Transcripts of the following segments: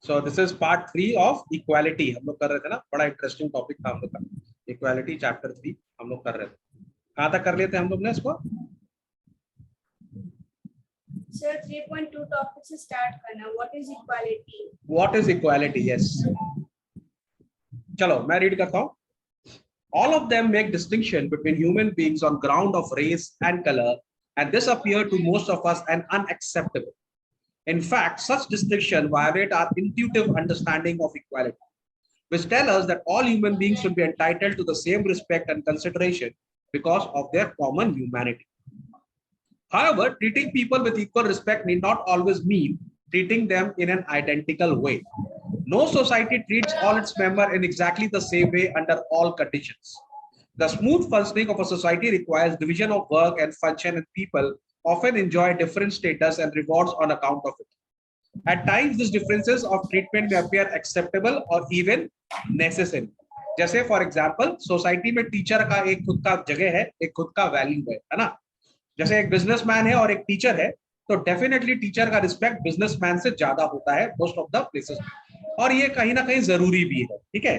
So this is part 3 of equality हम लोग कर रहे थे ना, बड़ा इंटरेस्टिंग टॉपिक था हम लोग का, इक्वालिटी चैप्टर 3 हम लोग कर रहे थे। कहाँ तक कर लिए थे हम लोग ने इसको? सर 3.2 टॉपिक से स्टार्ट करना, what is equality. What is equality, yes. चलो मैं रीड करता हूँ। All of them make distinction between human beings on ground of race and color, and this appears to most of us an unacceptable. In fact, such distinction violate our intuitive understanding of equality, which tell us that all human beings should be entitled to the same respect and consideration because of their common humanity. However, treating people with equal respect need not always mean treating them in an identical way. No society treats all its members in exactly the same way under all conditions. The smooth functioning of a society requires division of work and function, and people often enjoy different status and rewards on account of it. At times, these differences of treatment may appear acceptable or even necessary. जैसे for example society में teacher का एक खुद का जगह है, एक खुद का वैल्यू है ना। जैसे एक बिजनेसमैन है और एक टीचर है, तो डेफिनेटली टीचर का रिस्पेक्ट बिजनेसमैन से ज्यादा होता है मोस्ट ऑफ द प्लेसेस, और ये कहीं ना कहीं जरूरी भी है, ठीक है।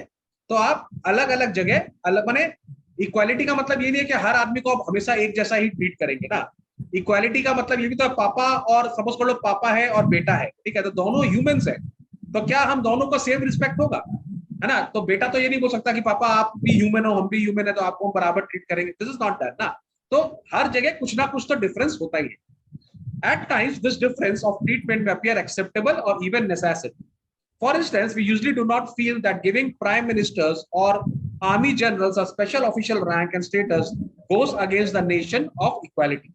तो आप अलग अलग जगह अलग बने। इक्वालिटी का मतलब ये नहीं है कि हर आदमी को आप हमेशा एक जैसा ही ट्रीट करेंगे ना। इक्वालिटी का मतलब ये भी तो पापा और सपोज कर लो पापा है और बेटा है, ठीक है, तो दोनों ह्यूमंस है, तो क्या हम दोनों को सेम रिस्पेक्ट होगा, है ना। तो बेटा तो ये नहीं बोल सकता कि पापा आप भी ह्यूमन हो हम भी ह्यूमन है तो आपको हम बराबर ट्रीट करेंगे, दिस इज नॉट दैट ना। तो हर जगह कुछ ना कुछ तो डिफरेंस होता ही है। At times this difference of treatment में अपीयर एक्सेप्टेबल और even necessary. For instance, we usually do not feel that giving prime ministers or army generals a special official rank and status goes against the nation of equality.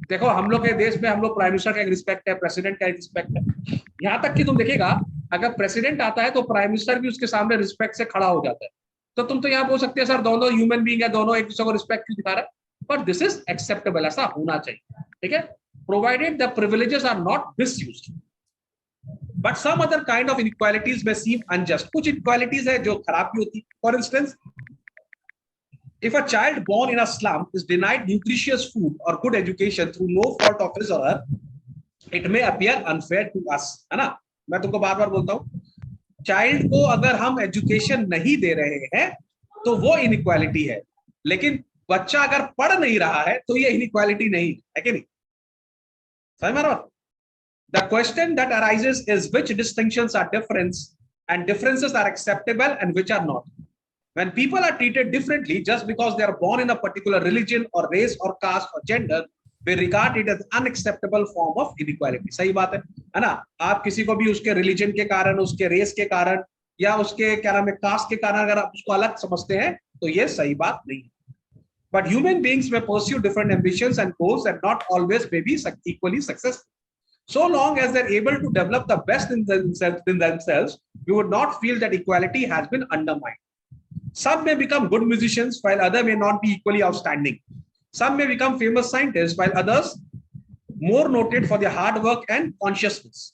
देखो हम लोग के देश में हम लोग प्राइम मिनिस्टर का एक रिस्पेक्ट है, प्रेसिडेंट का एक रिस्पेक्ट है, यहाँ तक कि तुम देखिएगा अगर प्रेसिडेंट आता है तो प्राइम मिनिस्टर भी उसके सामने रिस्पेक्ट से खड़ा हो जाता है। तो तुम तो यहाँ बोल सकते हैं सर दोनों ह्यूमन बीइंग है, दोनों एक दूसरे को रिस्पेक्ट क्यों दिखा रहे हैं, पर दिस इज एक्सेप्टेबल, ऐसा होना चाहिए, ठीक है, provided the privileges are not misused. But some other kind of inequalities may seem unjust. कुछ inequalities है जो खराब भी होती है. For instance, if a child born in a slum is denied nutritious food or good education through no fault of his or her, it may appear unfair to us, है ना। मैं तुमको बार बार बोलता हूँ, चाइल्ड को अगर हम एजुकेशन नहीं दे रहे हैं तो वो इनइक्वालिटी है, लेकिन बच्चा अगर पढ़ नहीं रहा है तो ये इनइक्वालिटी नहीं है कि नहीं, समझ में आ रहा है? The question that arises is which distinctions are different and differences are acceptable and which are not. When people are treated differently just because they are born in a particular religion or race or caste or gender, we regard it as unacceptable form of inequality. सही बात है ना। आप किसी को भी उसके religion के कारण, उसके रेस के कारण या उसके क्या नाम है कास्ट के कारण अगर आप उसको अलग समझते हैं तो ये सही बात नहीं है। But human beings may pursue different ambitions and goals and not always may be equally successful. So long as they're able to develop the best in themselves, we would not feel that equality has been undermined. Some may become good musicians while others may not be equally outstanding. Some may become famous scientists while others more noted for their hard work and consciousness.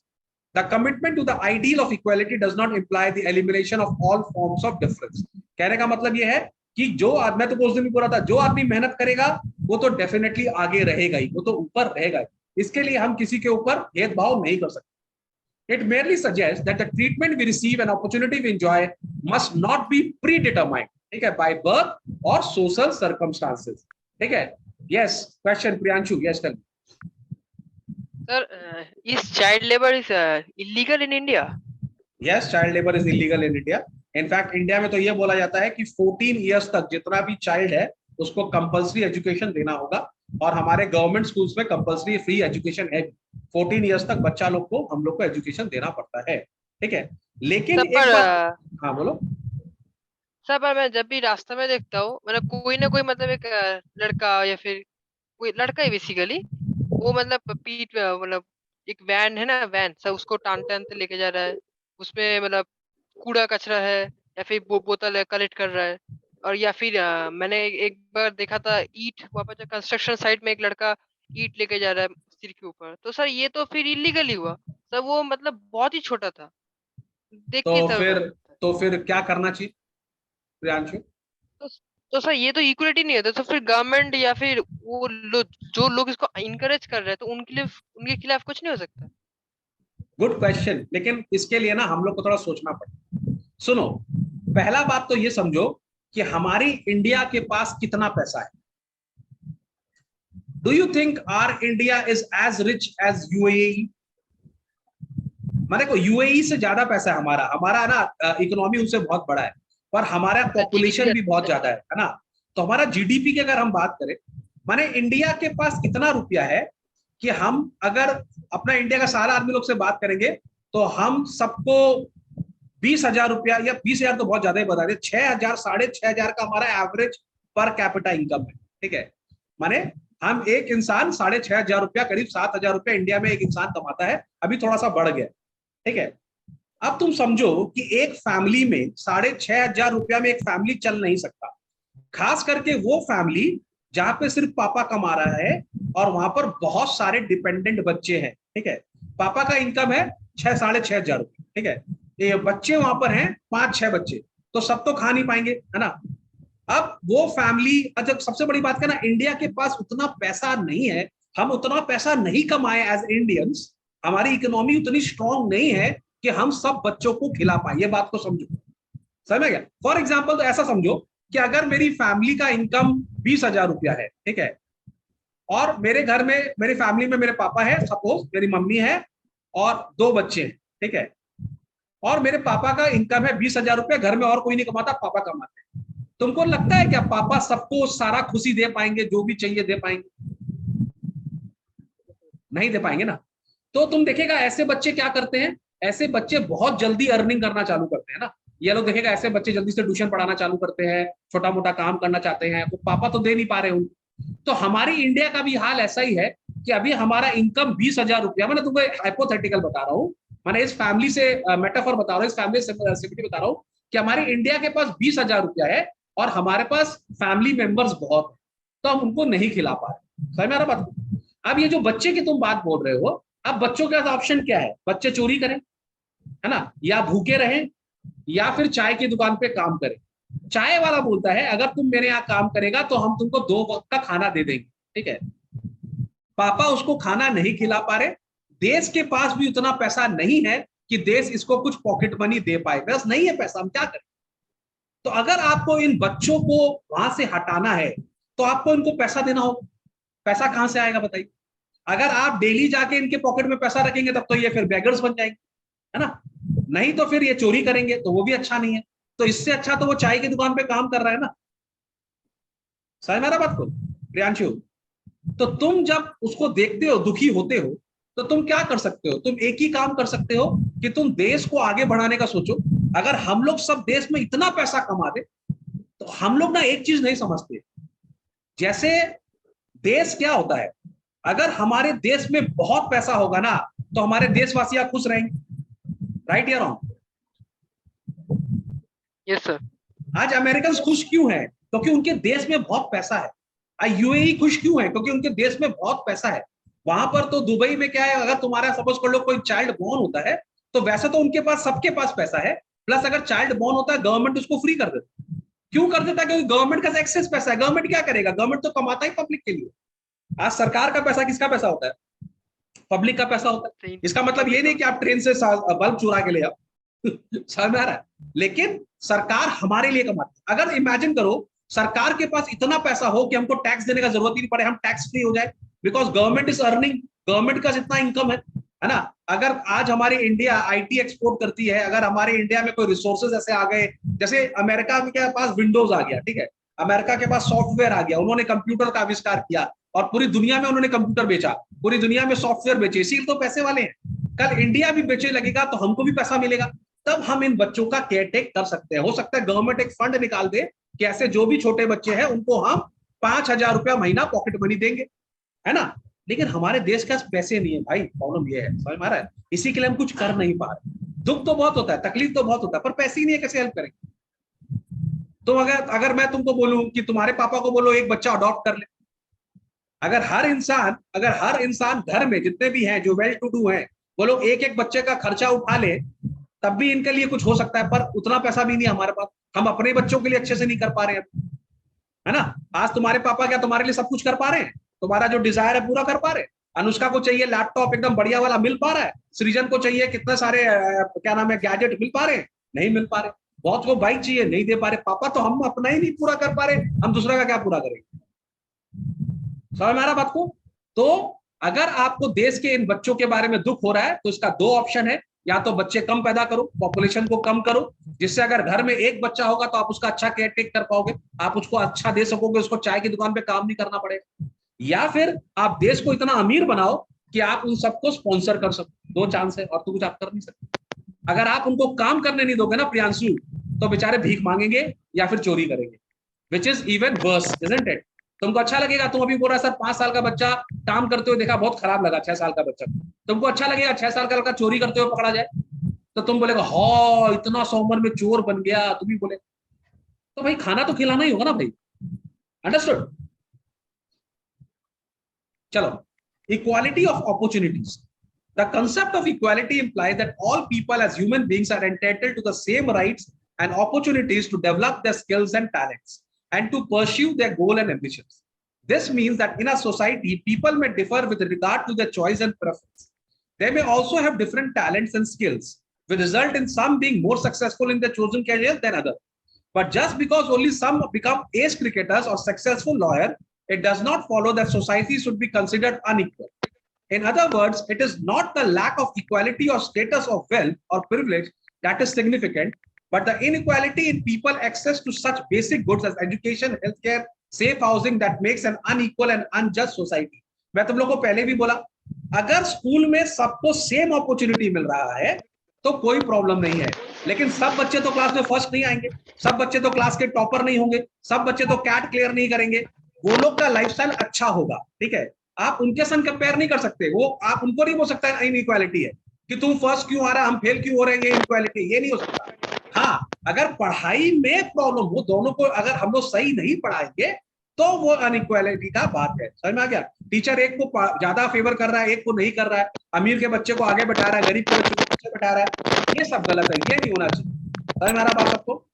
The commitment to the ideal of equality does not imply the elimination of all forms of difference. कहने का मतलब ये है कि जो मैं तो उस दिन भी बोला था, जो आदमी मेहनत करेगा वो तो डेफिनेटली आगे रहेगा ही, वो तो ऊपर रहेगा ही। इसके लिए हम किसी के ऊपर भेदभाव नहीं कर सकते। It merely suggests that the treatment we receive and opportunity we enjoy must not be predetermined, ठीक है, by birth or social circumstances, ठीक है। Yes, question Priyanshu, yes tell me. Sir, is child labor is illegal in India? Yes, child labor is illegal in India. In fact, India में तो ये बोला जाता है कि 14 इयर्स तक जितना भी चाइल्ड है उसको कंपल्सरी एजुकेशन देना होगा, और हमारे गवर्नमेंट स्कूल्स में कंपल्सरी फ्री एजुकेशन है। 14 इयर्स तक बच्चा लोग को हम लोग को एजुकेशन देना पड़ता है, ठीक है। लेकिन सर, एक बात, हाँ बोलो। सर पर मैं जब भी रास्ते में देखता हूँ मतलब कोई ना कोई मतलब एक लड़का या फिर कोई लड़का ही बेसिकली वो मतलब पीठ मतलब एक वैन है ना, वैन सब उसको टानते टानते लेके जा रहा है, उसमें मतलब कूड़ा कचरा है या फिर बोतल है कलेक्ट कर रहा है। और या फिर मैंने एक बार देखा था ईट वहाँ पर कंस्ट्रक्शन साइट में एक लड़का ईट लेके जा रहा है सिर के ऊपर, तो सर ये तो फिर इलीगल ही हुआ सर, वो मतलब बहुत ही छोटा था, देख के तो सर फिर तो फिर क्या करना चाहिए प्रियांशु? तो, तो सर ये तो इक्वलिटी नहीं है, तो फिर गवर्नमेंट या फिर जो लोग इसको इनकरेज कर रहे हैं तो उनके लिए उनके खिलाफ कुछ नहीं हो सकता? गुड क्वेश्चन, लेकिन इसके लिए ना हम लोग को थोड़ा सोचना पड़ेगा। सुनो, पहला बात तो ये समझो कि हमारी इंडिया के पास कितना पैसा है। Do you think our India is as rich as UAE? माने को यूएई से ज्यादा पैसा है हमारा, हमारा ना इकोनॉमी उनसे बहुत बड़ा है, पर हमारा पॉपुलेशन भी बहुत ज्यादा है ना। तो हमारा जीडीपी की अगर हम बात करें, माने इंडिया के पास इतना रुपया है कि हम अगर अपना इंडिया का सारा आदमी लोग से बात करेंगे तो हम सबको 20,000 रुपया, या 20,000 तो बहुत ज्यादा ही बता दे, 6,000 6,500 का हमारा एवरेज पर कैपिटा इनकम है। ठीक है, माने हम एक इंसान 6,500 रुपया, करीब 7,000 रुपया इंडिया में एक इंसान कमाता है, अभी थोड़ा सा बढ़ गया। ठीक है, अब तुम समझो कि एक फैमिली में 6,500 रुपया में एक फैमिली चल नहीं सकता, खास करके वो फैमिली जहां पे सिर्फ पापा कमा रहा है और वहां पर बहुत सारे डिपेंडेंट बच्चे हैं। ठीक है, पापा का इनकम है 6,500 रुपये। ठीक है, ये बच्चे वहां पर हैं 5-6 बच्चे, तो सब तो खा नहीं पाएंगे, है ना। अब वो फैमिली, अच्छा सबसे बड़ी बात क्या ना, इंडिया के पास उतना पैसा नहीं है, हम उतना पैसा नहीं कमाए एज इंडियंस, हमारी इकोनॉमी उतनी स्ट्रांग नहीं है कि हम सब बच्चों को खिला पाए। ये बात को समझो, समझ गया। फॉर एग्जाम्पल तो ऐसा समझो कि अगर मेरी फैमिली का इनकम 20,000 रुपया है, ठीक है, और मेरे घर में, मेरी फैमिली में मेरे पापा है, सपोज मेरी मम्मी है और 2 बच्चे हैं। ठीक है, और मेरे पापा का इनकम है 20,000 रुपया, घर में और कोई नहीं कमाता, पापा कमाते हैं। तुमको लगता है क्या पापा सबको सारा खुशी दे पाएंगे, जो भी चाहिए दे पाएंगे? नहीं दे पाएंगे ना। तो तुम देखेगा ऐसे बच्चे क्या करते हैं, ऐसे बच्चे बहुत जल्दी अर्निंग करना चालू करते हैं ना। ये लोग देखेगा ऐसे बच्चे जल्दी से ट्यूशन पढ़ाना चालू करते हैं, छोटा मोटा काम करना चाहते हैं, वो पापा तो दे नहीं पा रहे उनको। तो हमारी इंडिया का भी हाल ऐसा ही है कि अभी हमारा इनकम 20,000 रुपया, मैंने तुमको हाइपोथेटिकल बता रहा हूँ, मैंने इस फैमिली से मेटाफर बता रहा हूँ, इस फैमिली से बता रहा हूँ कि हमारी इंडिया के पास 20,000 रुपया है और हमारे पास फैमिली मेंबर्स बहुत है, तो हम उनको नहीं खिला पा रहे। समझ में आ रहा बात? अब ये जो बच्चे की तुम बात बोल रहे हो, अब बच्चों के पास ऑप्शन क्या है? बच्चे चोरी करें, है ना, या भूखे रहें, या फिर चाय की दुकान पे काम करें। चाय वाला बोलता है अगर तुम मेरे यहाँ काम करेगा तो हम तुमको 2 वक्त का खाना दे देंगे। ठीक है, पापा उसको खाना नहीं खिला पा रहे, देश के पास भी उतना पैसा नहीं है कि देश इसको कुछ पॉकेट मनी दे पाए, बस नहीं है पैसा, हम क्या करें। तो अगर आपको इन बच्चों को वहां से हटाना है तो आपको इनको पैसा देना होगा। पैसा कहां से आएगा बताइए? अगर आप डेली जाके इनके पॉकेट में पैसा रखेंगे तब तो ये फिर बेगर्स बन जाएंगे, है ना, नहीं तो फिर ये चोरी करेंगे, तो वो भी अच्छा नहीं है। तो इससे अच्छा तो वो चाय की दुकान पे काम कर रहा है ना। समझ मेरा बात को प्रियांशु? तो तुम जब उसको देखते हो, दुखी होते हो, तो तुम क्या कर सकते हो? तुम एक ही काम कर सकते हो कि तुम देश को आगे बढ़ाने का सोचो। अगर हम लोग सब देश में इतना पैसा कमा दे, तो हम लोग ना एक चीज नहीं समझते, जैसे देश क्या होता है, अगर हमारे देश में बहुत पैसा होगा ना तो हमारे देशवासी खुश रहेंगे। राइट या रॉन्ग? Yes sir. आज अमेरिकन खुश क्यों हैं? क्योंकि उनके देश में बहुत पैसा है। यूएई खुश क्यों है? क्योंकि उनके देश में बहुत पैसा है। वहां पर तो दुबई में क्या है, अगर तुम्हारा सपोज कर लो कोई चाइल्ड बोर्न होता है, तो वैसे तो उनके पास, सबके पास पैसा है, प्लस अगर चाइल्ड बोर्न होता है गवर्नमेंट उसको फ्री कर देता है। क्यों कर देता है? क्योंकि गवर्नमेंट का एक्सेस पैसा है। गवर्नमेंट क्या करेगा? गवर्नमेंट तो कमाता ही पब्लिक के लिए। आज सरकार का पैसा किसका पैसा होता है? पब्लिक का पैसा होता है। इसका मतलब ये नहीं कि आप ट्रेन से बल्ब चुरा के ले आओ समझ में आ रहा है? लेकिन सरकार हमारे लिए कमाती है। अगर इमेजिन करो सरकार के पास इतना पैसा हो कि हमको टैक्स देने का जरूरत ही नहीं पड़े, हम टैक्स फ्री हो जाए, because government is earning, government का जितना इनकम है ना। अगर आज हमारी इंडिया आईटी एक्सपोर्ट करती है, अगर हमारे इंडिया में कोई रिसोर्सेज ऐसे आ गए, जैसे अमेरिका के पास विंडोज आ गया, ठीक है, अमेरिका के पास सॉफ्टवेयर आ गया, उन्होंने कंप्यूटर का आविष्कार किया और पूरी दुनिया में उन्होंने कंप्यूटर बेचा, पूरी दुनिया में सॉफ्टवेयर बेचे, इसीलिए तो पैसे वाले हैं। कल इंडिया भी बेचने लगेगा तो हमको भी पैसा मिलेगा, तब हम इन बच्चों का केयर टेक कर सकते हैं। हो सकता है गवर्नमेंट एक फंड निकाल दे कि ऐसे जो भी छोटे बच्चे हैं उनको हम 5,000 रुपया महीना पॉकेट मनी देंगे, है ना। लेकिन हमारे देश के पास पैसे नहीं है भाई, प्रॉब्लम ये है, समझ में आ रहा है? इसी के लिए हम कुछ कर नहीं पा रहे। दुख तो बहुत होता है, तकलीफ तो बहुत होता है, पर पैसे ही नहीं है, कैसे हेल्प करेंगे? तो अगर मैं तुमको बोलूं कि तुम्हारे पापा को बोलो एक बच्चा अडॉप्ट कर ले, अगर हर इंसान घर में जितने भी हैं जो वेल टू डू हैं, बोलो एक एक बच्चे का खर्चा उठा ले, तब भी इनके लिए कुछ हो सकता है, पर उतना पैसा भी नहीं हमारे पास। हम अपने बच्चों के लिए अच्छे से नहीं कर पा रहे हैं, है ना। आज तुम्हारे पापा क्या तुम्हारे लिए सब कुछ कर पा रहे हैं? तुम्हारा जो डिजायर है पूरा कर पा रहे हैं? अनुष्का को चाहिए लैपटॉप एकदम बढ़िया वाला, मिल पा रहा है? सृजन को चाहिए कितने सारे क्या नाम है गैजेट, मिल पा रहे हैं? नहीं मिल पा रहे। बहुत को बाइक चाहिए, नहीं दे पा रहे। पापा तो हम अपना ही नहीं पूरा कर पा रहे, हम दूसरा का क्या पूरा करेंगे? समझ में आ रहा बात को? तो अगर आपको देश के इन बच्चों के बारे में दुख हो रहा है तो इसका दो ऑप्शन है, या तो बच्चे कम पैदा करो, पॉपुलेशन को कम करो, जिससे अगर घर में एक बच्चा होगा तो आप उसका अच्छा केयर टेक कर पाओगे, आप उसको अच्छा दे सकोगे, उसको चाय की दुकान पे काम नहीं करना पड़ेगा। या फिर आप देश को इतना अमीर बनाओ कि आप उन सबको स्पॉन्सर कर सको। दो चांस है, और तो कुछ आप कर नहीं सकते। अगर आप उनको काम करने नहीं दोगे ना प्रियांशु, तो बेचारे भीख मांगेंगे या फिर चोरी करेंगे, which is even worse, isn't it? तुमको अच्छा लगेगा? तुम अभी बोल रहा सर 5 साल का बच्चा काम करते हुए देखा, बहुत खराब लगा 6 साल का बच्चा। तुमको अच्छा लगेगा 6 साल का लड़का चोरी करते हुए पकड़ा जाए? तो तुम बोलेगा हाँ इतना सा उम्र में चोर बन गया, तुम ही बोले। तो भाई खाना तो खिलाना ही होगा ना भाई। अंडरस्टूड? चलो, equality of opportunities. The concept of equality implies that all people as human beings are entitled to the same rights and opportunities to develop their skills and talents and to pursue their goal and ambitions. This means that in a society, people may differ with regard to their choice and preference. They may also have different talents and skills, which result in some being more successful in their chosen career than others. But just because only some become ace cricketers or successful lawyers, it does not follow that society should be considered unequal. In other words, it is not the lack of equality or status of wealth or privilege that is significant, but the inequality in people access to such basic goods as education, healthcare, safe housing that makes an unequal and unjust society. मैं तुम लोग को पहले भी बोला, अगर school में सबको सेम अपॉर्चुनिटी मिल रहा है तो कोई प्रॉब्लम नहीं है, लेकिन सब बच्चे तो क्लास में फर्स्ट नहीं आएंगे, सब बच्चे तो क्लास के टॉपर नहीं होंगे, सब बच्चे तो कैट क्लियर नहीं करेंगे। वो लोग का लाइफस्टाइल अच्छा होगा, ठीक है, आप उनके संग कंपेयर नहीं कर सकते। वो आप उनको नहीं बोल सकता इनइक्वालिटी है कि तुम फर्स्ट क्यों आ रहा, हम फेल क्यों हो रहे हैं, ये इनइक्वालिटी, ये नहीं हो सकता। हाँ, अगर पढ़ाई में प्रॉब्लम हो, दोनों को अगर हम लोग सही नहीं पढ़ाएंगे तो वो अनइक्वालिटी का बात है। समझ में आ गया? टीचर एक को ज्यादा फेवर कर रहा है, एक को नहीं कर रहा है, अमीर के बच्चे को आगे बैठा रहा है, गरीब के बच्चे को पीछे बैठा रहा है, ये सब गलत है, ये नहीं होना चाहिए। समझ में आ रहा बात सबको?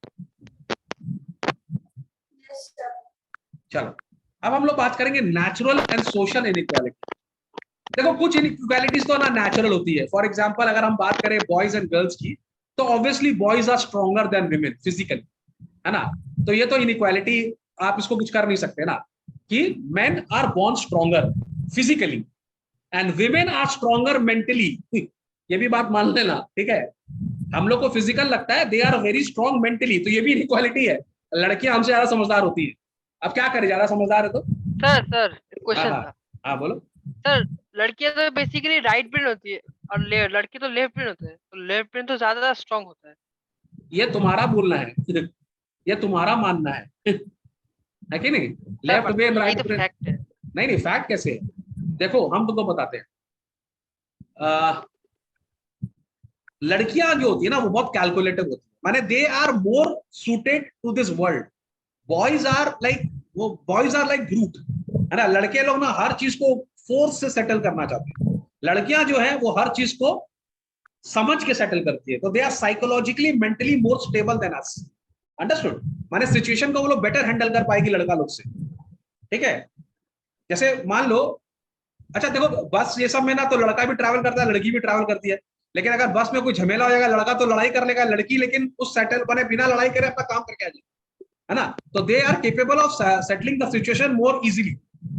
चलो, अब हम लोग बात करेंगे नेचुरल एंड सोशल इनइक्वालिटी। देखो, कुछ इनइक्वालिटीज तो ना नेचुरल होती है। फॉर एग्जांपल, अगर हम बात करें बॉयज एंड गर्ल्स की, तो obviously boys are stronger than women physically, है ना? तो ये तो इनइक्वालिटी, आप इसको कुछ कर नहीं सकते ना, कि men are born stronger physically and women are stronger mentally. ये भी बात मान लेना, ठीक है? हम लोग को फिजिकल लगता है, they are very strong mentally, तो ये भी इनइक्वालिटी है। लड़कियां हमसे ज्यादा समझदार होती है। अब क्या करें, ज्यादा समझदार है तो? सर क्वेश्चन था। हाँ बोलो। सर, लड़कियां तो बेसिकली राइट ब्रेन होती है और लड़के तो लेफ्ट ब्रेन होते हैं, तो लेफ्ट ब्रेन तो ज्यादा स्ट्रांग होता है। ये तुम्हारा बोलना है ये तुम्हारा मानना है कि नहीं? Left brain right brain, fact है। नहीं फैक्ट कैसे है? देखो, हम तुमको बताते हैं। लड़कियां जो होती है ना, वो बहुत कैलकुलेटिव होती है, माने they are more suited to this world. Boys are like Groot, है ना? लड़के लोग ना हर चीज को फोर्स से सेटल करना चाहते हैं, लड़कियां जो है वो हर चीज को समझ के सेटल करती है। तो they are psychologically mentally more stable than us. Understood? माने सिचुएशन को वो लोग बेटर हैंडल कर पाएगी लड़का लोग से, ठीक है? जैसे मान लो, अच्छा देखो, बस ये सब में ना तो लड़का भी ट्रैवल करता है, लड़की भी ट्रैवल करती है, लेकिन अगर बस में कोई झमेला हो जाएगा, लड़का तो लड़ाई कर लेगा, लड़की लेकिन उस सेटल बने बिना लड़ाई करे अपना काम करके आ जाए, है ना? तो they are capable of settling the situation more easily.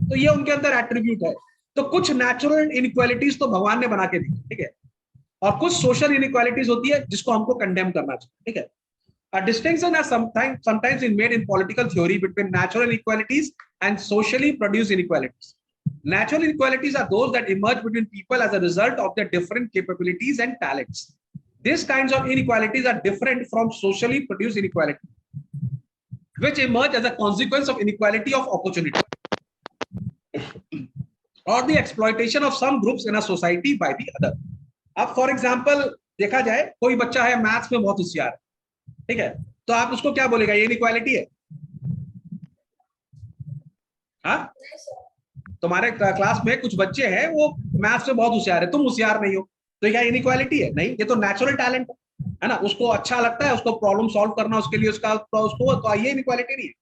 तो ये उनके अंदर एट्रीब्यूट है। तो कुछ नेचुरल इनइक्वालिटीज तो भगवान ने बना के दी, ठीक है, और कुछ सोशल इनइक्वालिटीज होती है जिसको हमको कंडेम करना चाहिए, ठीक है? A distinction has sometimes been made in political theory between natural inequalities and socially produced inequalities. Natural inequalities are those that emerge between people as a result of their different capabilities and talents. These kinds of inequalities are different from socially produced inequalities, which emerge as a consequence of inequality of opportunity or the exploitation of some groups in a society by the other. अब for example देखा जाए, कोई बच्चा है maths में बहुत होशियार है, ठीक है, तो आप उसको क्या बोलेगा, ये इनइक्वालिटी है? हाँ, तुम्हारे क्लास में कुछ बच्चे हैं वो मैथ्स में बहुत होशियार है, तुम होशियार नहीं हो, तो क्या इनइक्वालिटी है? नहीं, ये तो नेचुरल टैलेंट है ना, उसको अच्छा लगता है, उसको प्रॉब्लम सॉल्व करना, उसके लिए उसको तो ये इनइक्वालिटी नहीं है।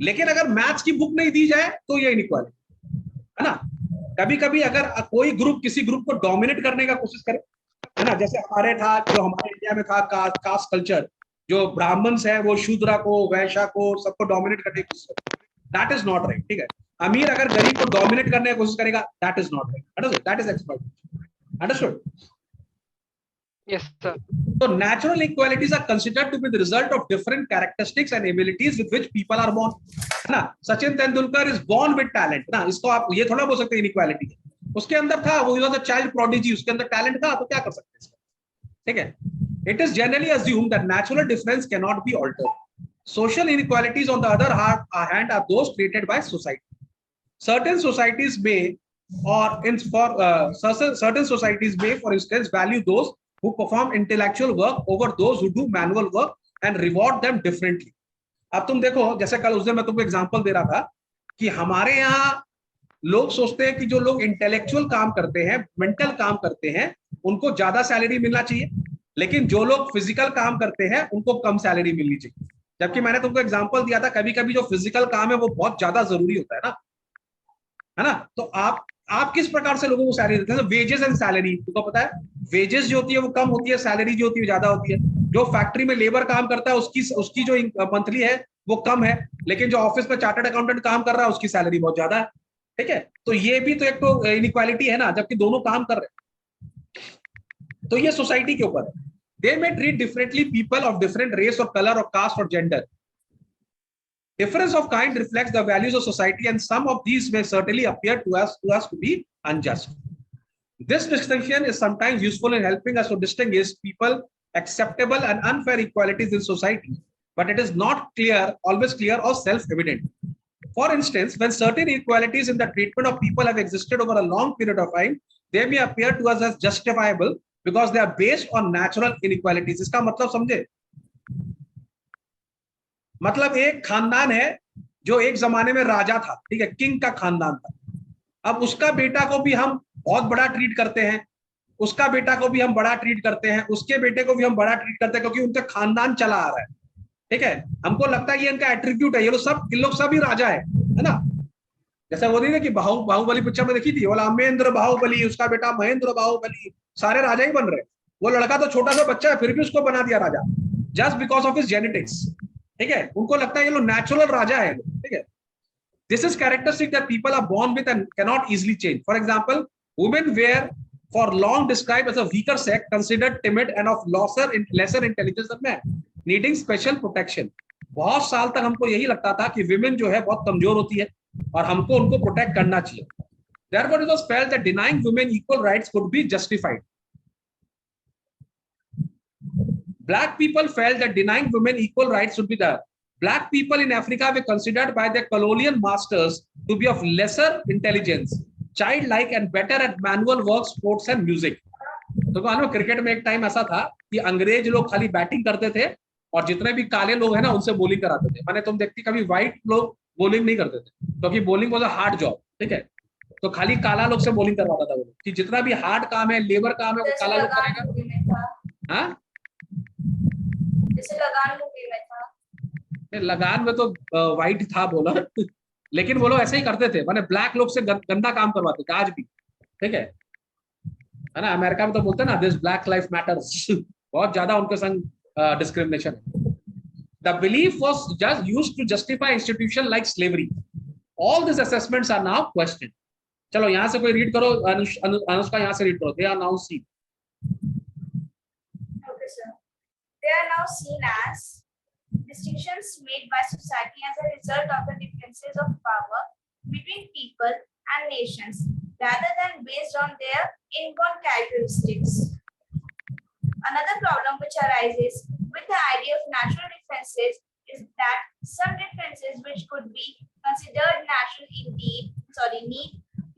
लेकिन अगर मैथ्स की बुक नहीं दी जाए तो ये इनइक्वालिटी है ना? कभी कभी अगर कोई ग्रुप किसी ग्रुप को डोमिनेट करने का कोशिश करे, है ना, जैसे हमारे था, जो हमारे इंडिया में था कास्ट कल्चर, जो ब्राह्मण्स है वो शूद्रा को, वैश्य को, सबको डोमिनेट करने की कोशिश करते, दैट इज नॉट राइट। ठीक है, अमीर अगर गरीब को डोमिनेट करने की कोशिश करेगा, that is not right, that is exploitation. Understood? Yes, sir. So natural inequalities are considered to be the result of different characteristics and abilities with which people are born, है ना। Sachin Tendulkar is born with talent, ना, इसको आप ये थोड़ा बोल सकते हैं इनइक्वालिटी है, उसके अंदर था, वो वाज अ चाइल्ड प्रोडिजी, उसके अंदर टैलेंट था, तो क्या कर सकते हैं इसका। ठीक है, it is generally assumed that natural difference cannot be altered. Social inequalities on the other hand are those created by society. Certain societies may certain societies may, for instance, value those who perform intellectual work over those who do manual work and reward them differently. अब तुम देखो, जैसे कल उस दिन मैं तुमको example दे रहा था कि हमारे यहाँ लोग सोचते हैं कि जो लोग इंटेलेक्चुअल काम करते हैं, मेंटल काम करते हैं, उनको ज्यादा सैलरी मिलना चाहिए, लेकिन जो लोग फिजिकल काम करते हैं उनको कम सैलरी मिलनी चाहिए। जबकि मैंने तुमको एग्जांपल दिया था, कभी कभी जो फिजिकल काम है वो बहुत ज्यादा जरूरी होता है ना। तो आप किस प्रकार से लोगों को सैलरी देते हैं? वेजेस एंड सैलरी, तुमको पता है वेजेस जो होती है वो कम होती है, सैलरी जो होती है ज्यादा होती है। जो फैक्ट्री में लेबर काम करता है उसकी जो मंथली है वो कम है, लेकिन जो ऑफिस में चार्टर्ड अकाउंटेंट काम कर रहा है उसकी सैलरी बहुत ज्यादा है। ठीक है, तो ये भी तो एक तो इनइक्वालिटी है ना, जबकि दोनों काम कर रहे हैं। तो ये सोसाइटी के ऊपर है। They may treat differently people of different race और कलर और कास्ट और gender. Difference of kind reflects the values of society, and some of these may certainly appear to us to be unjust. This distinction is sometimes useful in helping us to distinguish people acceptable and unfair equalities in society, but it is not always clear or self-evident. For instance, when certain inequalities in the treatment of people have existed over a long period of time, they may appear to us as justifiable because they are based on natural inequalities. इसका मतलब समझे? मतलब एक खानदान है जो एक जमाने में राजा था, ठीक है, किंग का खानदान था। अब उसका बेटा को भी हम बहुत बड़ा ट्रीट करते हैं, उसका बेटा को भी हम बड़ा ट्रीट करते हैं, उसके बेटे को भी हम बड़ा ट्रीट करते हैं, क्योंकि उनका खानदान चला आ रहा है। ठीक है, हमको लगता है ये इनका एट्रीब्यूट है, ये लोग सभी राजा है ना। जैसे वो नहीं है कि बाहुबली पिक्चर में देखी थी, बोला अमेंद्र बाहुबली, उसका बेटा महेंद्र बाहुबली, सारे राजा ही बन रहे। वो लड़का तो छोटा सा बच्चा है, फिर भी उसको बना दिया राजा, just because of his genetics. ठीक है, उनको लगता है ये लोग नेचुरल राजा है। ठीक है, this is characteristic that people are born with and cannot easily change. For example, women were for long described as a weaker sex, considered timid and of lesser intelligence than man, needing special protection. बहुत साल तक हमको यही लगता था कि women जो है बहुत कमजोर होती है और हमको उनको प्रोटेक्ट करना चाहिए। Therefore, it was felt that denying women equal rights could be justified. Black people felt that denying women equal rights should be the black people in Africa were considered by their colonial masters to be of lesser intelligence, childlike and better at manual work, sports and music. तो मानो cricket में एक time ऐसा था कि अंग्रेज लोग खाली बैटिंग करते थे और जितने भी काले लोग हैं ना उनसे बॉलिंग कराते थे। माने तुम देखती कभी व्हाइट लोग बॉलिंग नहीं करते थे, क्योंकि bowling was a hard job. ठीक है, तो खाली काला लोग से बॉलिंग करवाता था वो, कि जितना भी हार्ड काम है, लेबर काम है, वो काला लोग करेगा। हाँ, जैसे लगान मूवी में था। लगान में तो व्हाइट था बॉलर, लेकिन वो लोग ऐसे ही करते थे, माने ब्लैक लोग से गंदा काम करवाते थे आज भी। ठीक है ना, अमेरिका में तो बोलते हैं ना, दिस ब्लैक लाइफ मैटर्स, बहुत ज्यादा उनके संग डिस्क्रिमिनेशन है। The belief was just used to justify institution like slavery. All these assessments are now questioned. चलो यहाँ से कोई रीड करो, अनुष्का यहाँ से रीड करो। They are now seen. Okay, sir. They are now seen as distinctions made by society as a result of the differences of power between people and nations, rather than based on their inborn characteristics. Another problem which arises with the idea of natural differences is that some differences which could be considered natural need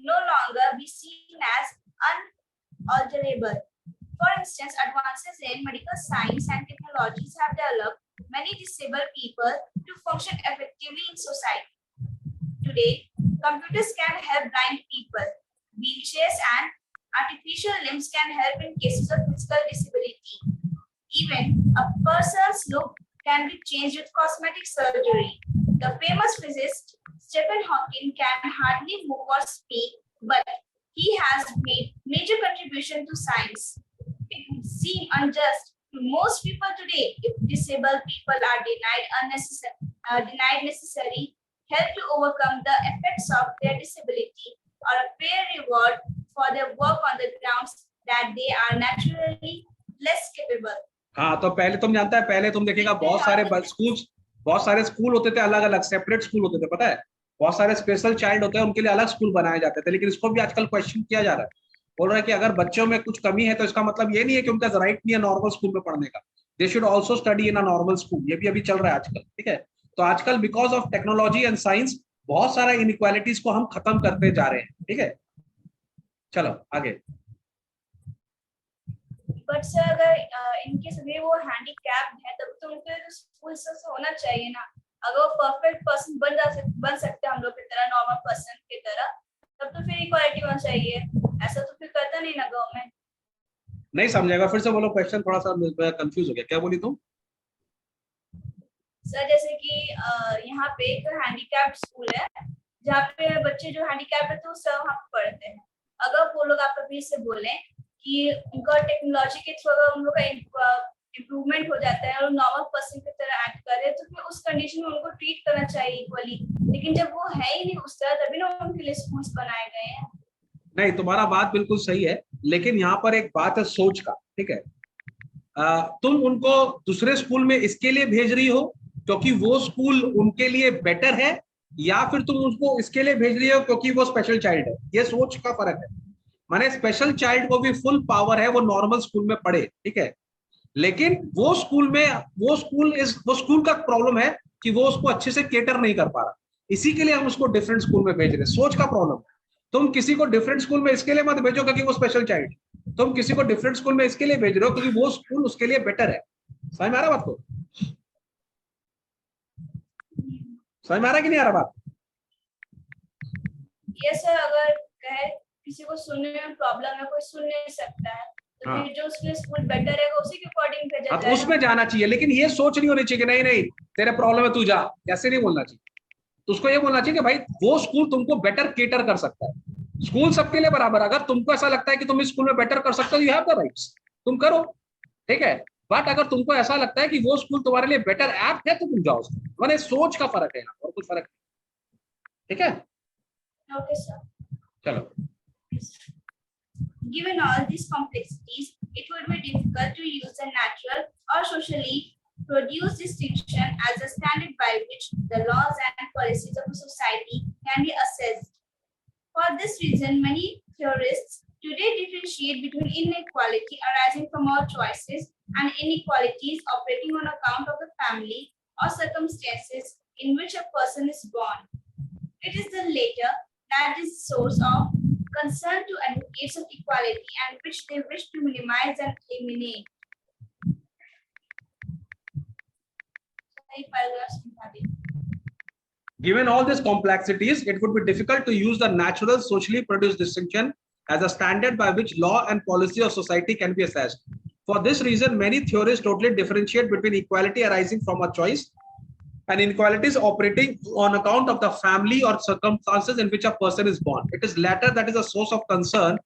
no longer be seen as unalterable. For instance, advances in medical science and technologies have developed many disabled people to function effectively in society. Today, computers can help blind people. Wheelchairs and artificial limbs can help in cases of physical disability. Even a person's look can be changed with cosmetic surgery. The famous physicist Stephen Hawking can hardly move or speak, but he has made major contribution to science. It would seem unjust to most people today if disabled people are denied necessary help to overcome the effects of their disability or a fair reward for their work on the grounds that they are naturally less capable. हाँ, तो पहले तुम जानता है, पहले तुम देखिएगा बहुत सारे स्कूल होते थे, अलग अलग सेपरेट स्कूल होते थे, पता है, बहुत सारे स्पेशल चाइल्ड होते हैं, उनके लिए अलग स्कूल बनाए जाते थे। लेकिन इसको भी आजकल क्वेश्चन किया जा रहा है, बोल रहा है कि अगर बच्चों में कुछ कमी है तो इसका मतलब ये नहीं है कि उनका राइट नहीं है नॉर्मल स्कूल में पढ़ने का, they should also study in a normal school. ये भी अभी चल रहा है आजकल, ठीक है। तो आजकल because of technology and science बहुत सारा इनइक्वालिटीज को हम खत्म करते जा रहे हैं, ठीक है। चलो आगे। बट सर अगर इनके सभी वो हैंडीकैप्ड है तब तो उनके स्कूल से होना चाहिए ना। अगर वो परफेक्ट पर्सन बन सकते हैं हम लोग की तरह, नॉर्मल पर्सन की तरह, तब तो फिर इक्वालिटी होना चाहिए। ऐसा तो फिर करता नहीं ना गवर्नमेंट। नहीं समझेगा, फिर से बोलो क्वेश्चन, थोड़ा सा कंफ्यूज हो गया, क्या बोली तुम? सर जैसे कि यहाँ पे एक हैंडीकैप्ड स्कूल है जहाँ पे बच्चे जो हैंडीकैप्ड है तो सब वहाँ पे पढ़ते हैं। अगर वो लोग आप अभी से बोले कि उनका टेक्नोलॉजी के थ्रू अगर उन लोग का इम्प्रूवमेंट हो जाता है और नॉर्मल पर्सन की तरह एक्ट कर रहे हैं तो फिर उस कंडीशन में उनको ट्रीट करना चाहिए इक्वली। लेकिन जब वो है ही नहीं उस तरह, तभी ना उनके लिए स्कूल्स बनाए गए हैं। नहीं, तुम्हारा बात बिल्कुल सही है, लेकिन यहाँ पर एक बात है सोच का, ठीक है। तुम उनको दूसरे स्कूल में इसके लिए भेज रही हो क्योंकि वो स्कूल उनके लिए बेटर है, या फिर तुम उसको इसके लिए भेज रही हो क्योंकि वो स्पेशल चाइल्ड है? ये सोच का फर्क है। माने स्पेशल चाइल्ड को भी फुल पावर है, वो नॉर्मल स्कूल में पढ़े, ठीक है, लेकिन वो स्कूल का प्रॉब्लम है कि वो उसको अच्छे से केटर नहीं कर पा रहा, इसी के लिए हम उसको डिफरेंट स्कूल में भेज रहे हैं। सोच का प्रॉब्लम है। तुम किसी को डिफरेंट स्कूल में इसके लिए मत भेजो क्योंकि वो स्पेशल चाइल्ड, तुम किसी को डिफरेंट स्कूल में इसके लिए भेज रहे हो क्योंकि वो स्कूल उसके लिए बेटर है। समझ में आ रहा बात को? समझ में आ रहा कि नहीं आ रहा बात? ये सर अगर कहे किसी को सुनने में प्रॉब्लम है, कोई सुन नहीं सकता है, तो हाँ। फिर जो उसके स्कूल बेटर है उसी के अकॉर्डिंग भेजा तो जाए। उसमें जाना चाहिए, लेकिन ये सोच नहीं होनी चाहिए कि नहीं नहीं तेरे प्रॉब्लम है तू जा, ऐसे नहीं बोलना चाहिए। तो उसको ये बोलना चाहिए कि भाई वो स्कूल तुमको बेटर केटर कर सकता है। स्कूल सबके लिए बराबर, अगर तुमको ऐसा लगता है कि तुम इस स्कूल में बेटर कर सकते हो, यू हैव द राइट्स, तुम करो, ठीक है। बट अगर तुमको ऐसा लगता है कि वो स्कूल तुम्हारे लिए बेटर ऐप है तो तुम जाओ उसमें। मैंने सोच का फर्क है ना, और कुछ फर्क नहीं, ठीक है। Okay sir. चलो। Given all these complexities, it would be difficult to use a natural or socially produced distinction as a standard by which the laws and policies of a society can be assessed. For this reason, many theorists today differentiate between inequality arising from our choices and inequalities operating on account of the family or circumstances in which a person is born. It is the latter that is the source of concern to advocates of equality and which they wish to minimize and eliminate. Given all these complexities, it would be difficult to use the natural socially produced distinction as a standard by which law and policy of society can be assessed. For this reason, many theorists totally differentiate between equality arising from a choice and inequalities operating on account of the family or circumstances in which a person is born. It is latter that is a source of concern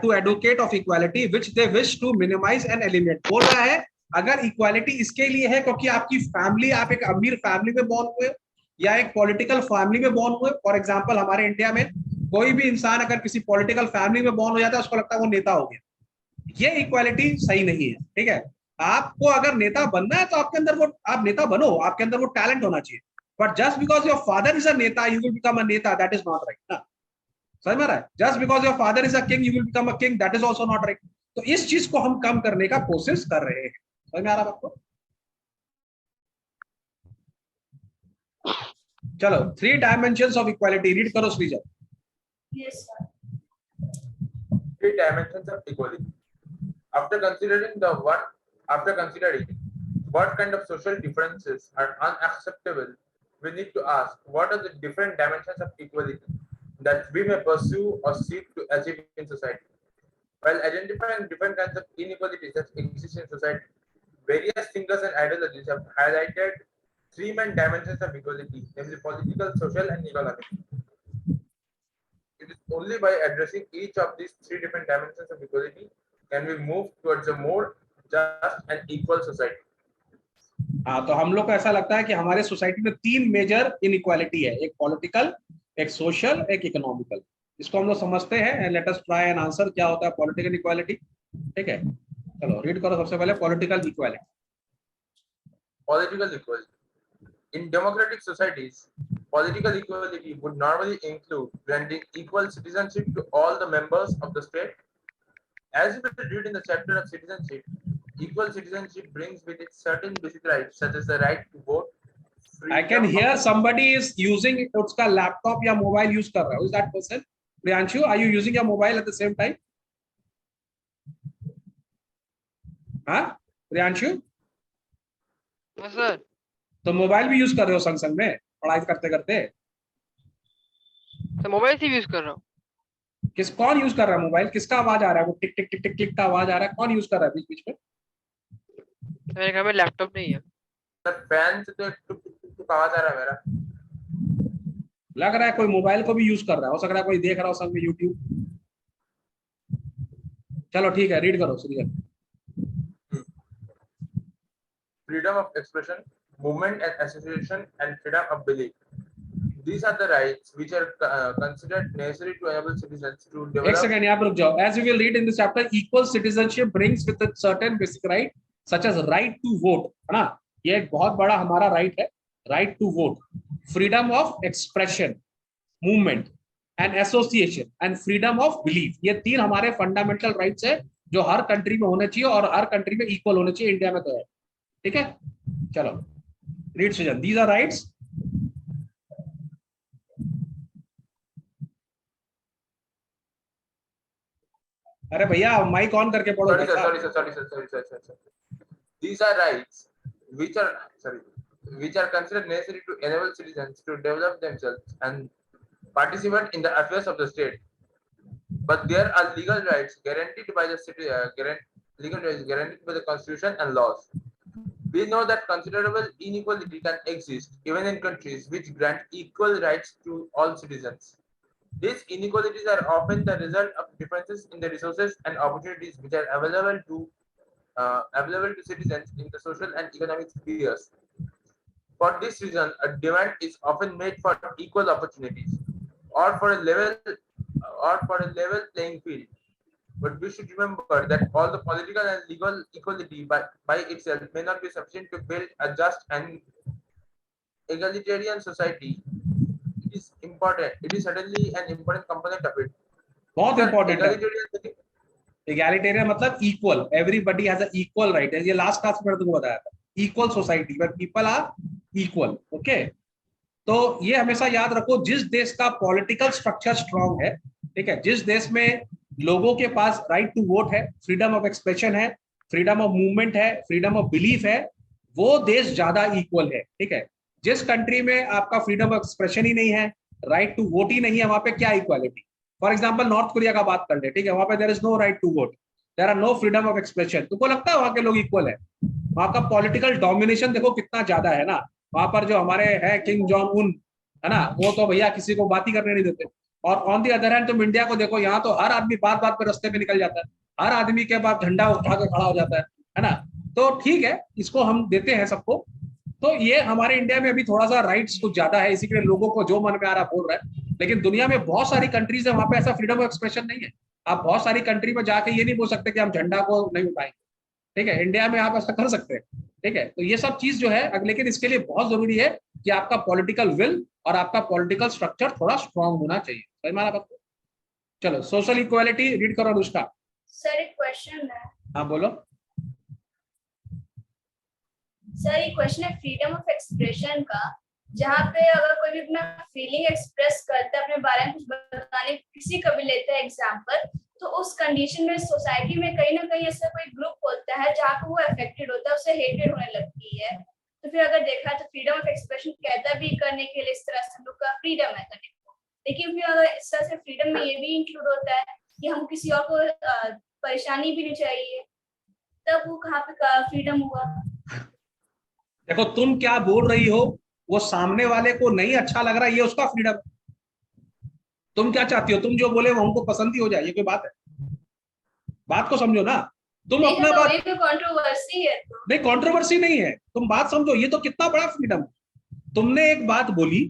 to advocate of equality, which they wish to minimize and eliminate. बोल रहा है अगर equality इसके लिए है क्योंकि आपकी family, आप एक अमीर फैमिली में बॉर्न हुए या एक पॉलिटिकल फैमिली में बॉर्न हुए। फॉर एग्जांपल हमारे इंडिया में कोई भी इंसान अगर किसी पॉलिटिकल फैमिली में बॉर्न हो जाता है उसको लगता है वो नेता हो गया, ये इक्वालिटी सही नहीं है, ठीक है। आपको अगर नेता बनना है तो आपके अंदर वो, आप नेता बनो, आपके अंदर वो टैलेंट होना चाहिए, but just because your father is a नेता यू विल बिकम अ नेता, दैट इज नॉट राइट ना। समझ में आ रहा है? Just because your father is a king you will become a king, that is also not right. तो इस चीज को हम कम करने का कोशिश कर रहे हैं। समझ में आ रहा है आपको? चलो, 3 dimensions of equality रीड करो Sreeja. Yes, sir. 3 dimensions of equality. After considering what kind of social differences are unacceptable, we need to ask what are the different dimensions of equality that we may pursue or seek to achieve in society. While identifying different kinds of inequalities that exist in society, various thinkers and ideologies have highlighted 3 main dimensions of equality, namely political, social, and economic. it is only by addressing each of these three different dimensions of equality can we move towards a more just and equal society. हाँ, तो हम लोग को ऐसा लगता है कि हमारे सोसाइटी में तीन मेजर इनइक्वालिटी है, एक पॉलिटिकल, एक सोशल, एक इकोनॉमिकल। इसको हम लोग समझते हैं। Let us try and answer क्या होता है पॉलिटिकल इक्वालिटी। ठीक है, चलो रीड करो सबसे पहले political equality. Political equality. In democratic societies, political equality would normally include granting equal citizenship to all the members of the state. As we read in the chapter of citizenship, equal citizenship brings with it certain basic rights such as the right to vote. I can hear somebody is using उसका laptop या mobile use कर रहा है। Who is that person? Priyanshu, are you using your mobile at the same time? हाँ Priyanshu, sir तो mobile भी use कर रहे हो संग संग में पढ़ाई करते करते? तो मोबाइल से यूज कर रहा हूँ। कौन यूज कर रहा है मोबाइल? किसका आवाज आ रहा है? वो टिक टिक टिक टिक टिक का आवाज आ रहा है, कौन यूज कर रहा है बीच बीच में? मेरे घर में लैपटॉप नहीं है। फैन से तो टुक टुक टुक टुक आवाज आ रहा है मेरा। लग रहा है कोई मोबाइल को भी यूज कर रहा है, हो सकता है कोई देख रहा हो संग में यूट्यूब। चलो ठीक है, रीड करो Shridhar. Freedom of expression, movement and association, and freedom of belief. These are the rights which are considered necessary to enable citizens to develop. एक सेकंड यहाँ पर रुक जाओ। As we will read in this chapter, equal citizenship brings with it certain basic right, such as right to vote, है ना? ये एक बहुत बड़ा हमारा राइट है, right to vote, freedom of expression, movement and association, and freedom of belief. ये तीन हमारे फंडामेंटल राइट्स है जो हर कंट्री में होने चाहिए और हर कंट्री में इक्वल होने चाहिए। इंडिया में तो है। ठीक है, चलो रीड सृजन। These are rights. अरे भैया माइक ऑन करके पढ़ो। Sorry. These are rights which are considered necessary to enable citizens to develop themselves and participate in the affairs of the state. But there are legal rights guaranteed by the city, legal rights guaranteed by the constitution and laws. We know that considerable inequality can exist even in countries which grant equal rights to all citizens. These inequalities are often the result of differences in the resources and opportunities which are available to citizens in the social and economic spheres. For this reason, a demand is often made for equal opportunities or for a level playing field. But we should remember that all the political and legal equality by itself may not be sufficient to build a just and egalitarian society. It is important. It is certainly an important component of it. बहुत important है। egalitarian मतलब equal, everybody has an equal right. ये last class में तुमको बताया था, equal society where people are equal. okay? तो ये हमेशा याद रखो, जिस देश का पॉलिटिकल स्ट्रक्चर स्ट्रांग है, ठीक है, जिस देश में लोगों के पास राइट टू वोट है, फ्रीडम ऑफ एक्सप्रेशन है, फ्रीडम ऑफ मूवमेंट है, फ्रीडम ऑफ बिलीफ है, वो देश ज्यादा इक्वल है। ठीक है, जिस कंट्री में आपका फ्रीडम ऑफ एक्सप्रेशन ही नहीं है, राइट टू वोट ही नहीं है, वहां पे क्या equality? For example North Korea का बात कर ले, ठीक है, वहां पे there is no right to vote, there are no freedom of expression. तुमको लगता है वहां के लोग इक्वल है? वहां का पॉलिटिकल डोमिनेशन देखो कितना ज्यादा है ना। वहां पर जो हमारे है किंग जॉन्ग उन, है ना, वो तो भैया किसी को बात ही करने नहीं देते। और ऑन दी अदर हैंड तुम इंडिया को देखो, यहाँ तो हर आदमी बात बात पे रास्ते पे निकल जाता है, हर आदमी के पास झंडा उठा के खड़ा हो जाता है ना। तो ठीक है, इसको हम देते हैं सबको। तो ये हमारे इंडिया में अभी थोड़ा सा राइट्स कुछ ज्यादा है, इसी के लिए लोगों को जो मन में आ रहा बोल रहा है। लेकिन दुनिया में बहुत सारी कंट्रीज है, वहां पे ऐसा फ्रीडम ऑफ एक्सप्रेशन नहीं है। आप बहुत सारी कंट्री में जाके ये नहीं बोल सकते कि हम झंडा को नहीं उठाएंगे। ठीक है, इंडिया में आप ऐसा कर सकते हैं। ठीक है, तो ये सब चीज जो है, लेकिन इसके लिए बहुत जरूरी है कि आपका पॉलिटिकल विल और आपका पॉलिटिकल स्ट्रक्चर थोड़ा स्ट्रांग होना चाहिए। सही माना बात? चलो सोशल इक्वालिटी रीड करो अनुष्का। सर एक क्वेश्चन है। हाँ बोलो। सर ये क्वेश्चन है फ्रीडम ऑफ एक्सप्रेशन का, जहाँ पे अगर कोई भी अपना फीलिंग एक्सप्रेस करता है, अपने बारे में कुछ बताने किसी का भी लेता है एग्जांपल, तो उस कंडीशन में सोसाइटी में कहीं ना कहीं ऐसा कोई ग्रुप होता है जहाँ पे वो अफेक्टेड होता है, उसे हेटेड होने लगती है। तो फिर अगर देखा तो फ्रीडम ऑफ एक्सप्रेशन कहता भी करने के लिए इस तरह से हम लोग का फ्रीडम है करने को, लेकिन फिर अगर इस तरह से फ्रीडम में ये भी इंक्लूड होता है कि हम किसी और को परेशानी भी नहीं चाहिए, तब वो कहाँ पे फ्रीडम हुआ? देखो तुम क्या बोल रही हो, वो सामने वाले को नहीं अच्छा लग रहा, ये उसका फ्रीडम। तुम क्या चाहती हो? तुम जो बोले वो हमको पसंद ही हो जाए, ये कोई बात है? बात को समझो ना, तुम अपना बात। ये तो कंट्रोवर्सी है तो। नहीं, कंट्रोवर्सी नहीं है, तुम बात समझो, ये तो कितना बड़ा फ्रीडम है। तुमने एक बात बोली,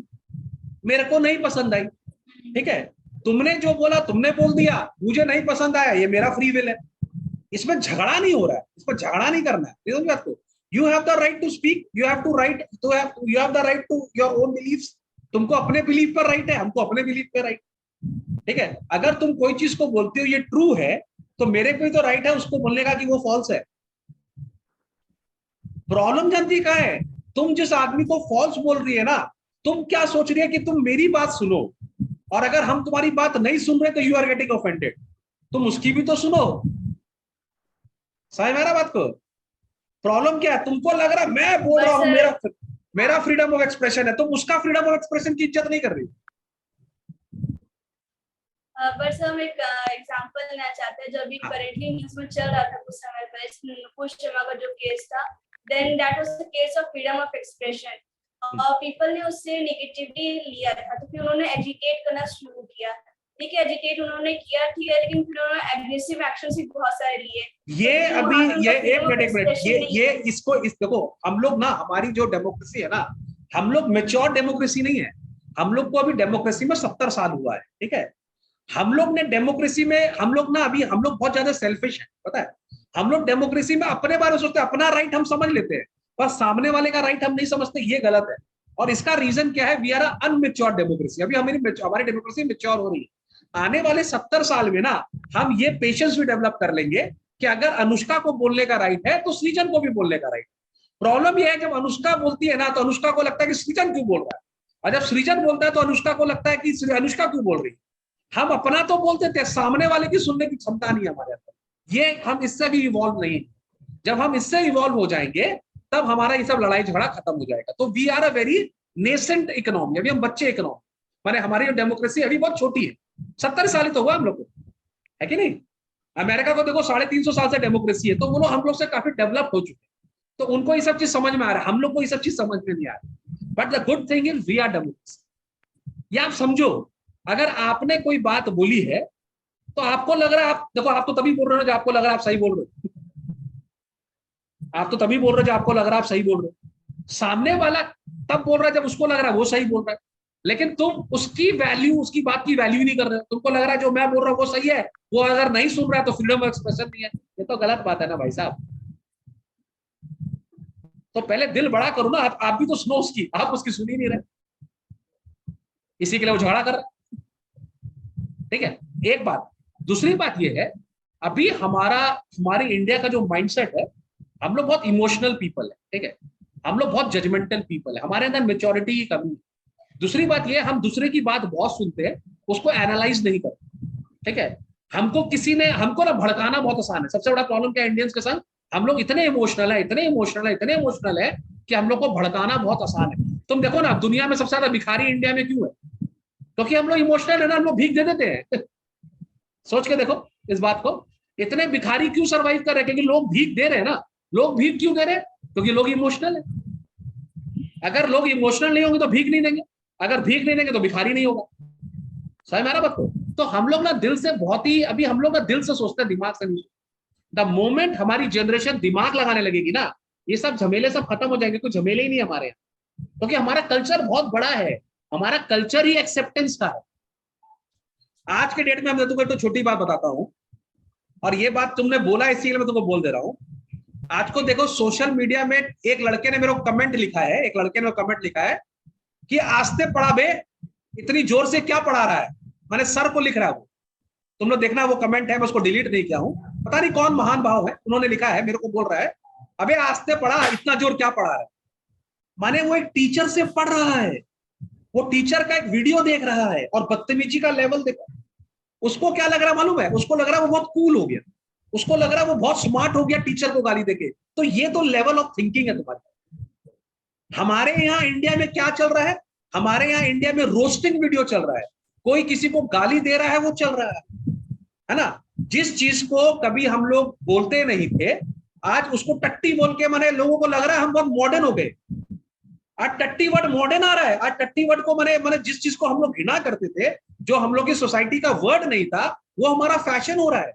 मेरे को नहीं पसंद आई, ठीक है, तुमने जो बोला तुमने बोल दिया, मुझे नहीं पसंद आया, ये मेरा फ्री विल है, इसमें झगड़ा नहीं हो रहा है, इसमें झगड़ा नहीं करना है। नहीं समझ बात को? You have the right to speak, you have to right to you have the right to your own beliefs. तुमको अपने बिलीफ पर राइट है, हमको अपने बिलीफ पे राइट, ठीक है। अगर तुम कोई चीज को बोलते हो ये ट्रू है, तो मेरे को तो राइट है उसको बोलने का कि वो फॉल्स है। प्रॉब्लम जानती क्या है? तुम जिस आदमी को फॉल्स बोल रही है ना, तुम क्या सोच रही है कि तुम मेरी बात सुनो, और अगर हम तुम्हारी बात नहीं सुन रहे तो यू आर गेटिंग ऑफेंडेड, तुम उसकी भी तो सुनो। समझ मेरा बात को? प्रॉब्लम क्या है? तुमको लग रहा है मैं बोल रहा हूं, मेरा फ्रीडम ऑफ एक्सप्रेशन है, तुम उसका फ्रीडम ऑफ एक्सप्रेशन की इज्जत नहीं कर रही। बट सर हम एक एग्जांपल लेना चाहते हैं, जब भी करेंटली न्यूज़ में चल रहा था कुछ समय पहले नुपुर शर्मा का जो केस था, then that was the case of freedom of expression, और पीपल ने उससे नेगेटिवली लिया था, तो फिर उन्होंने एजुकेट करना शुरू किया। ठीक है, एजुकेट उन्होंने किया, ठीक है, लेकिन फिर उन्होंने एग्रेसिव एक्शन भी बहुत सारे लिए। ये अभी ये एक मिनट ये इसको इस देखो, हम लोग ना, हमारी जो डेमोक्रेसी है ना, हम लोग मेच्योर डेमोक्रेसी नहीं है, हम लोग को अभी डेमोक्रेसी में 70 साल हुआ है, ठीक है। हम लोग ने डेमोक्रेसी में, हम लोग ना अभी हम लोग बहुत ज्यादा सेल्फिश है, पता है। हम लोग डेमोक्रेसी में अपने बारे में सोचते हैं, अपना राइट हम समझ लेते हैं, पर सामने वाले का राइट हम नहीं समझते, ये गलत है। और इसका रीजन क्या है? We are unmature democracy. अभी हमारी डेमोक्रेसी मेच्योर हो रही है। आने वाले 70 साल में ना हम ये पेशेंस भी डेवलप कर लेंगे कि अगर अनुष्का को बोलने का राइट है तो सृजन को भी बोलने का राइट। प्रॉब्लम यह है जब अनुष्का बोलती है ना, तो अनुष्का को लगता है कि सृजन क्यों बोल रहा है, और जब सृजन बोलता है तो अनुष्का को लगता है कि अनुष्का क्यों बोल रही है। हम अपना तो बोलते थे, सामने वाले की सुनने की क्षमता नहीं है हमारे अंदर। ये हम इससे भी इवॉल्व नहीं। जब हम इससे इवॉल्व हो जाएंगे तब हमारा ये सब लड़ाई झगड़ा खत्म हो जाएगा। तो we are a very nascent economy, अभी हम बच्चे इकोनॉमी, माने हमारी डेमोक्रेसी अभी बहुत छोटी है। 70 साल तो हुआ हम लोग को, है कि नहीं? अमेरिका को देखो 350 साल से डेमोक्रेसी है, तो वो लोग हम लोग से काफी डेवलप हो चुके हैं, तो उनको ये सब चीज समझ में आ रहा है, हम लोग को ये सब चीज समझ में नहीं आ रही। But the good thing is we are democracy. ये आप समझो, अगर आपने कोई बात बोली है तो आपको लग रहा है, आप देखो, आप तो तभी बोल रहे हो जब आपको लग रहा है आप सही बोल रहे हो, आप तो तभी बोल रहे हो जब आपको लग रहा है आप सही बोल रहे हो। सामने वाला तब बोल रहा है जब उसको लग रहा है वो सही बोल रहा है, लेकिन तुम उसकी वैल्यू, उसकी बात की वैल्यू नहीं कर रहे हो। तुमको लग रहा है जो मैं बोल रहा हूँ वो सही है, वो अगर नहीं सुन रहा है तो फ्रीडम ऑफ एक्सप्रेशन नहीं है। ये तो गलत बात है ना भाई साहब। तो पहले दिल बड़ा करो ना, आप भी तो सुनो उसकी, आप उसकी सुन ही नहीं रहे, इसी के लिए वो झगड़ा कर रहा है, ठीक है। एक बात। दूसरी बात ये है, अभी हमारे इंडिया का जो माइंडसेट है, हम लोग बहुत इमोशनल पीपल है, ठीक है, हम लोग बहुत जजमेंटल पीपल है, हमारे अंदर मेच्योरिटी की कमी है। दूसरी बात ये, हम दूसरे की बात बहुत सुनते हैं, उसको एनालाइज नहीं करते, ठीक है। हमको ना भड़काना बहुत आसान है। सबसे बड़ा प्रॉब्लम क्या है इंडियंस के संग? हम लोग इतने इमोशनल है, इतने इमोशनल है, इतने इमोशनल है कि हम लोग को भड़काना बहुत आसान है। तुम देखो ना, दुनिया में सबसे ज्यादा भिखारी इंडिया में क्यों है? क्योंकि हम लोग इमोशनल है ना, हम लोग भीख दे देते हैं। सोच के देखो इस बात को, इतने भिखारी क्यों सरवाइव कर रहे हैं? क्योंकि लोग भीख दे रहे हैं ना। लोग भीख क्यों दे रहे हैं? क्योंकि लोग इमोशनल है। अगर लोग इमोशनल नहीं होंगे तो भीख नहीं देंगे, अगर भीख नहीं देंगे तो भिखारी नहीं होगा। समझ मेरा बात को? तो हम लोग ना दिल से बहुत ही, अभी हम लोग ना दिल से सोचते हैं, दिमाग से नहीं। द मोमेंट हमारी जनरेशन दिमाग लगाने लगेगी ना, ये सब झमेले सब खत्म हो जाएंगे। कोई झमेले ही नहीं हमारे यहाँ, क्योंकि हमारा कल्चर बहुत बड़ा है। हमारा कल्चर ही एक्सेप्टेंस का है। आज के डेट में मैं तुमको तो छोटी बात बताता हूं, और ये बात तुमने बोला इसीलिए मैं तुमको बोल दे रहा हूं। आज को देखो सोशल मीडिया में एक लड़के ने मेरे को कमेंट लिखा है, एक लड़के ने कमेंट लिखा है कि आस्ते पढ़ा बे, इतनी जोर से क्या पढ़ा रहा है, मैंने सर को लिख रहा है वो। तुम लोग देखना, वो कमेंट है, मैं उसको डिलीट नहीं किया हूं, पता नहीं कौन महान भाव है, उन्होंने लिखा है, मेरे को बोल रहा है अबे आस्ते पढ़ा, इतना जोर क्या पढ़ा है। माने वो एक टीचर से पढ़ रहा है, वो टीचर का एक वीडियो देख रहा है, और बदतमीजी का लेवल देखो। उसको क्या लग रहा मालूम है? उसको लग रहा है वो बहुत कूल हो गया, उसको लग रहा है वो बहुत स्मार्ट हो गया टीचर को गाली देके। तो ये तो लेवल ऑफ थिंकिंग है तुम्हारे। हमारे यहाँ इंडिया में क्या चल रहा है? हमारे यहाँ इंडिया में रोस्टिंग वीडियो चल रहा है, कोई किसी को गाली दे रहा है, वो चल रहा है ना। जिस चीज को कभी हम लोग बोलते नहीं थे, आज उसको टट्टी बोल के मैंने लोगों को लग रहा है हम बहुत मॉडर्न हो गए। आज टट्टी वर्ड मॉडर्न आ रहा है। आज टट्टी वर्ड को मैंने जिस चीज को हम लोग घृणा करते थे, जो हम लोग की सोसाइटी का वर्ड नहीं था वो हमारा फैशन हो रहा है।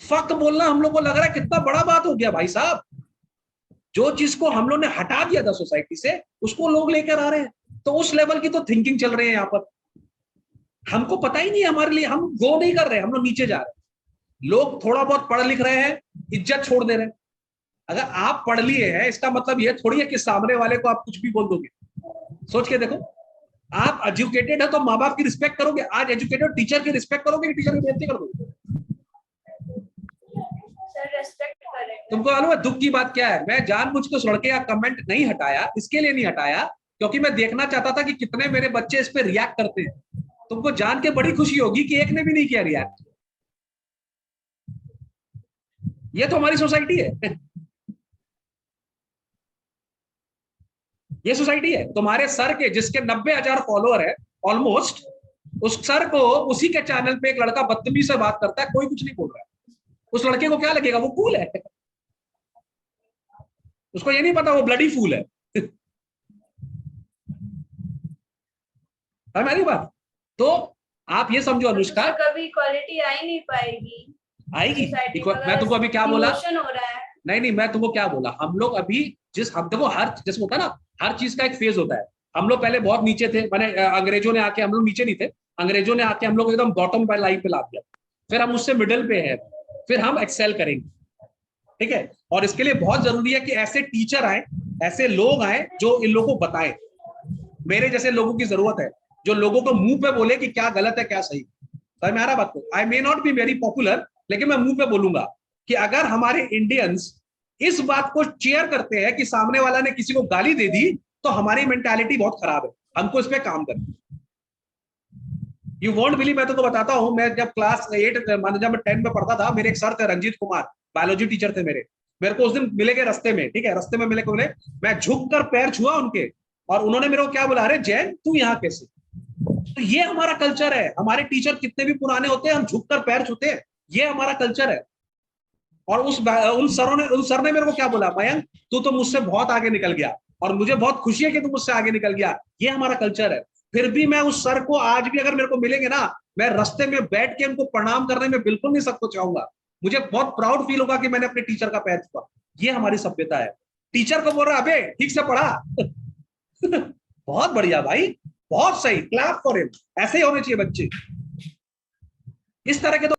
फक बोलना हम लोग को लग रहा है कितना बड़ा बात हो गया भाई साहब। जो चीज को हम लोग ने हटा दिया था सोसाइटी से उसको लोग लेकर आ रहे हैं। तो उस लेवल की तो थिंकिंग चल रही है यहाँ पर। हमको पता ही नहीं है, हमारे लिए हम ग्रो नहीं कर रहे, हम लोग नीचे जा रहे हैं। लोग थोड़ा बहुत पढ़ लिख रहे हैं, इज्जत छोड़ दे रहे हैं। अगर आप पढ़ लिए हैं इसका मतलब ये थोड़ी है कि सामने वाले को आप कुछ भी बोल दोगे। सोच के देखो, आप एजुकेटेड है तो माँ बाप की रिस्पेक्ट करोगे, आज एजुकेटेड टीचर की रिस्पेक्ट करोगे कि टीचर की बेइज्जती कर दोगे? सर रेस्पेक्ट करेंगे। तुमको मालूम है दुख की बात क्या है? मैं जानबूझ के उस लड़के का कमेंट नहीं हटाया, इसके लिए नहीं हटाया क्योंकि मैं देखना चाहता था कि कितने मेरे बच्चे इस पे रिएक्ट करते हैं। तुमको जान के बड़ी खुशी होगी कि एक ने भी नहीं किया रिएक्ट। ये तो हमारी सोसाइटी है। ये सोसाइटी है। तुम्हारे सर के जिसके 90,000 फॉलोअर है ऑलमोस्ट, उस सर को उसी के चैनल पे एक लड़का बदतमीजी से बात करता है, कोई कुछ नहीं बोल रहा है। उस लड़के को क्या लगेगा? वो कूल है। उसको ये नहीं पता वो ब्लडी फूल है। हमारी बात तो आप ये समझो अनुष्का, कभी इक्वालिटी आ ही नहीं पाएगी। आएगी। Society मैं तुमको अभी क्या बोला? डिमोशन हो रहा है। नहीं, मैं तुमको क्या बोला, हम लोग अभी हम देखो हर जैसे होता है ना, हर चीज का एक फेज होता है। हम लोग पहले बहुत नीचे थे, मैंने अंग्रेजों ने आके, हम लोग नीचे नहीं थे, अंग्रेजों ने आके हम लोग एकदम बॉटम पे लाइन पे ला दिया। फिर हम उससे मिडिल पे हैं, फिर हम एक्सेल करेंगे। ठीक है, और इसके लिए बहुत जरूरी है कि ऐसे टीचर आए, ऐसे लोग आए जो इन लोगों को बताएं। मेरे जैसे लोगों की जरूरत है जो लोगों को मुंह पे बोले कि क्या गलत है क्या सही। समझ में आ रहा बात को? I may not be very popular, लेकिन मैं मुंह पे बोलूंगा कि अगर हमारे इंडियंस इस बात को चेयर करते हैं कि सामने वाला ने किसी को गाली दे दी तो हमारी मेंटालिटी बहुत खराब है, हमको इस पे काम करना। यू वॉन्ट बिलीव, मैं तो बताता हूं, मैं जब क्लास 8 जब मैं 10 में पढ़ता था, मेरे एक सर थे रंजीत कुमार, बायोलॉजी टीचर थे मेरे को उस दिन मिले गए रास्ते में। ठीक है, रास्ते में मिले को बोले, मैं झुक कर पैर छुआ उनके, और उन्होंने मेरे को क्या बोला, अरे जैन तू यहाँ कैसे? तो ये हमारा कल्चर है। हमारे टीचर कितने भी पुराने होते हैं, हम झुक कर पैर छूते हैं, ये हमारा कल्चर है। और उन सर ने मेरे को क्या बोला, मयंक तू तो मुझसे बहुत आगे निकल गया और मुझे बहुत खुशी है कि तू मुझसे आगे निकल गया। ये हमारा कल्चर है। फिर भी मैं उस सर को आज भी अगर मेरे को मिलेंगे ना, मैं रास्ते में बैठ के उनको प्रणाम करने में बिल्कुल नहीं सबको चाहूंगा। मुझे बहुत प्राउड फील होगा कि मैंने अपने टीचर का पैर छुआ। ये हमारी सभ्यता है। टीचर को बोल रहा अबे ठीक से पढ़ा। बहुत बढ़िया भाई, बहुत सही, क्लैप फॉर हिम। ऐसे ही होने चाहिए बच्चे, इस तरह के। तो